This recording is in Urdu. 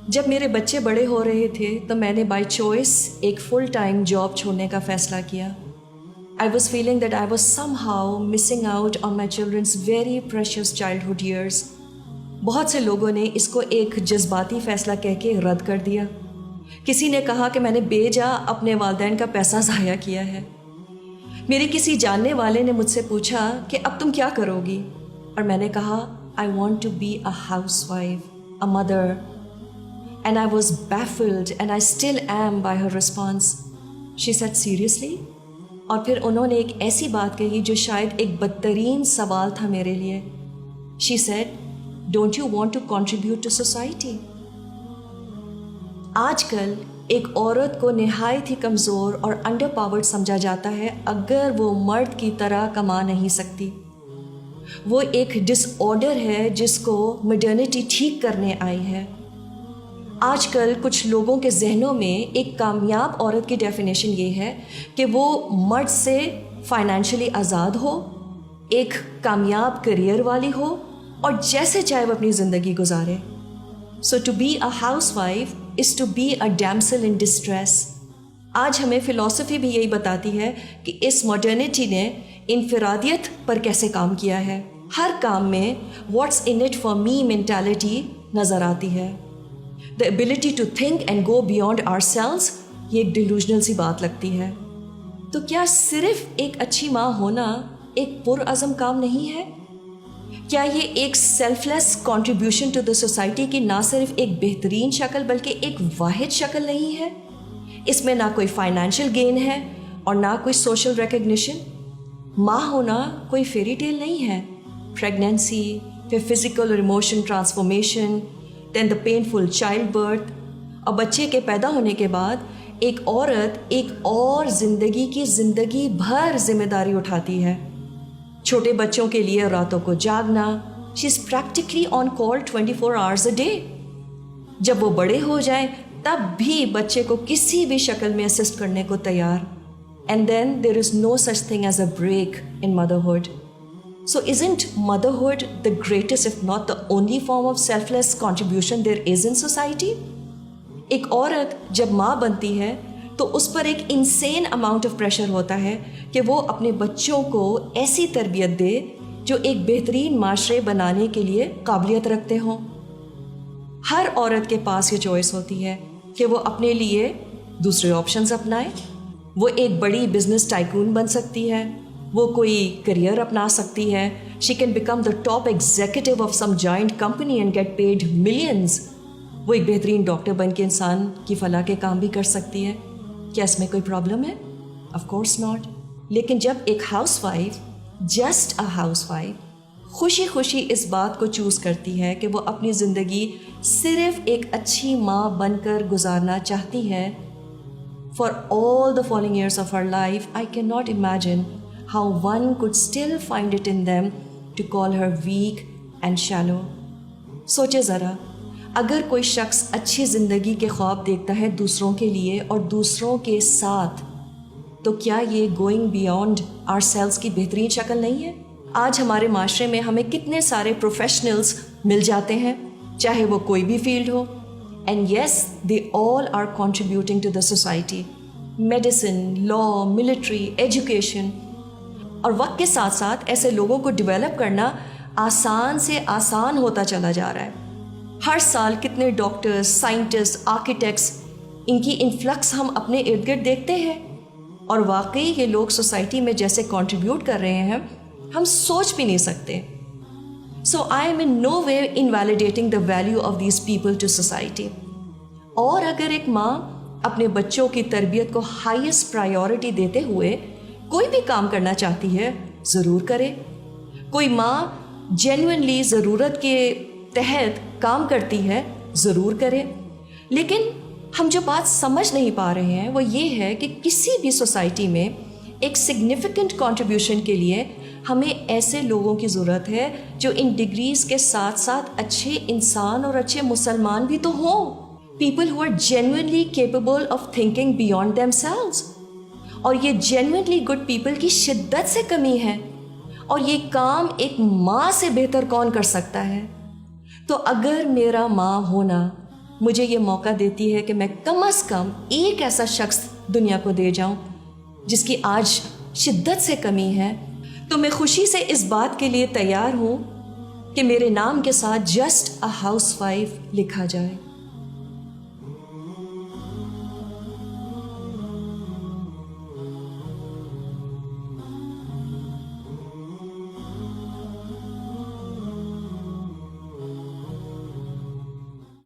جب میرے بچے بڑے ہو رہے تھے تو میں نے بائی چوائس ایک فل ٹائم جاب چھوڑنے کا فیصلہ کیا. I was feeling that I was somehow missing out on my children's very precious childhood years. بہت سے لوگوں نے اس کو ایک جذباتی فیصلہ کہہ کے رد کر دیا. کسی نے کہا کہ میں نے بے جا اپنے والدین کا پیسہ ضائع کیا ہے. میرے کسی جاننے والے نے مجھ سے پوچھا کہ اب تم کیا کرو گی، اور میں نے کہا I want to be a housewife, a mother. And I was baffled and I still am by her response. She said, seriously? اور پھر انہوں نے ایک ایسی بات کہی جو شاید ایک بدترین سوال تھا میرے لیے. She said, don't you want to contribute to society? آج کل ایک عورت کو نہایت ہی کمزور اور انڈر پاورڈ سمجھا جاتا ہے اگر وہ مرد کی طرح کما نہیں سکتی. وہ ایک ڈس آرڈر ہے جس کو ماڈرنٹی ٹھیک کرنے آئی ہے. آج کل کچھ لوگوں کے ذہنوں میں ایک کامیاب عورت کی ڈیفینیشن یہ ہے کہ وہ مرد سے فائنینشلی آزاد ہو، ایک کامیاب کریئر والی ہو، اور جیسے چاہے وہ اپنی زندگی گزارے. So to be a housewife is to be a damsel in distress. آج ہمیں فلسفی بھی یہی بتاتی ہے کہ اس ماڈرنٹی نے انفرادیت پر کیسے کام کیا ہے. ہر کام میں what's in it for me mentality نظر آتی ہے. The ability to think and go beyond ourselves، یہ ایک ڈیلوژنل سی بات لگتی ہے. تو کیا صرف ایک اچھی ماں ہونا ایک پرعزم کام نہیں ہے؟ کیا یہ ایک selfless contribution to the society کی نہ صرف ایک بہترین شکل بلکہ ایک واحد شکل نہیں ہے؟ اس میں نہ کوئی فائنینشیل گین ہے اور نہ کوئی سوشل ریکگنیشن. ماں ہونا کوئی فیری ٹیل نہیں ہے. پریگنینسی، پھر فزیکل اور ایموشن ٹرانسفارمیشن، دین دا پینفل چائلڈ برتھ، اور بچے کے پیدا ہونے کے بعد ایک عورت ایک اور زندگی بھر ذمہ داری اٹھاتی ہے. چھوٹے بچوں کے لیے راتوں کو جاگنا، she is practically on call 24 hours a day. جب وہ بڑے ہو جائیں تب بھی بچے کو کسی بھی شکل میں اسسٹ کرنے کو تیار. And then there is no such thing as a break in motherhood. So isn't motherhood the greatest if not the only form of selfless contribution there is in society? ایک عورت جب ماں بنتی ہے تو اس پر ایک انسین اماؤنٹ آف پریشر ہوتا ہے کہ وہ اپنے بچوں کو ایسی تربیت دے جو ایک بہترین معاشرے بنانے کے لیے قابلیت رکھتے ہوں. ہر عورت کے پاس یہ چوائس ہوتی ہے کہ وہ اپنے لیے دوسرے آپشنز اپنائے. وہ ایک بڑی بزنس ٹائکون بن سکتی ہے، وہ کوئی کریئر اپنا سکتی ہے. She can become the top executive of some giant company and get paid millions. وہ ایک بہترین ڈاکٹر بن کے انسان کی فلاح کے کام بھی کر سکتی ہے. کیا اس میں کوئی پرابلم ہے؟ Of course not. لیکن جب ایک house wife, just a house wife, خوشی خوشی اس بات کو چوز کرتی ہے کہ وہ اپنی زندگی صرف ایک اچھی ماں بن کر گزارنا چاہتی ہے for all the following years of her life, I can not imagine how one could still find it in them to call her weak and shallow. سوچے ذرا، اگر کوئی شخص اچھی زندگی کے خواب دیکھتا ہے دوسروں کے لیے اور دوسروں کے ساتھ، تو کیا یہ گوئنگ بیونڈ آر سیلز کی بہترین شکل نہیں ہے؟ آج ہمارے معاشرے میں ہمیں کتنے سارے پروفیشنلز مل جاتے ہیں، چاہے وہ کوئی بھی فیلڈ ہو، and yes they all are contributing to the society. Medicine, law, military, education. اور وقت کے ساتھ ساتھ ایسے لوگوں کو ڈیولپ کرنا آسان سے آسان ہوتا چلا جا رہا ہے. ہر سال کتنے ڈاکٹرز، سائنٹسٹ، آرکیٹیکٹس، ان کی انفلکس ہم اپنے ارد گرد دیکھتے ہیں. اور واقعی یہ لوگ سوسائٹی میں جیسے کنٹریبیوٹ کر رہے ہیں ہم سوچ بھی نہیں سکتے. So I am in no way invalidating the value of these people to society. اور اگر ایک ماں اپنے بچوں کی تربیت کو ہائیسٹ پرائیورٹی دیتے ہوئے کوئی بھی کام کرنا چاہتی ہے، ضرور کرے. کوئی ماں جینوئنلی ضرورت کے تحت کام کرتی ہے، ضرور کرے. لیکن ہم جو بات سمجھ نہیں پا رہے ہیں وہ یہ ہے کہ کسی بھی سوسائٹی میں ایک سگنیفیکنٹ کنٹریبیوشن کے لیے ہمیں ایسے لوگوں کی ضرورت ہے جو ان ڈگریز کے ساتھ ساتھ اچھے انسان اور اچھے مسلمان بھی تو ہوں. People who are genuinely capable of thinking beyond themselves. اور یہ جینوئنلی گڈ پیپل کی شدت سے کمی ہے، اور یہ کام ایک ماں سے بہتر کون کر سکتا ہے؟ تو اگر میرا ماں ہونا مجھے یہ موقع دیتی ہے کہ میں کم از کم ایک ایسا شخص دنیا کو دے جاؤں جس کی آج شدت سے کمی ہے، تو میں خوشی سے اس بات کے لیے تیار ہوں کہ میرے نام کے ساتھ جسٹ اے ہاؤس وائف لکھا جائے۔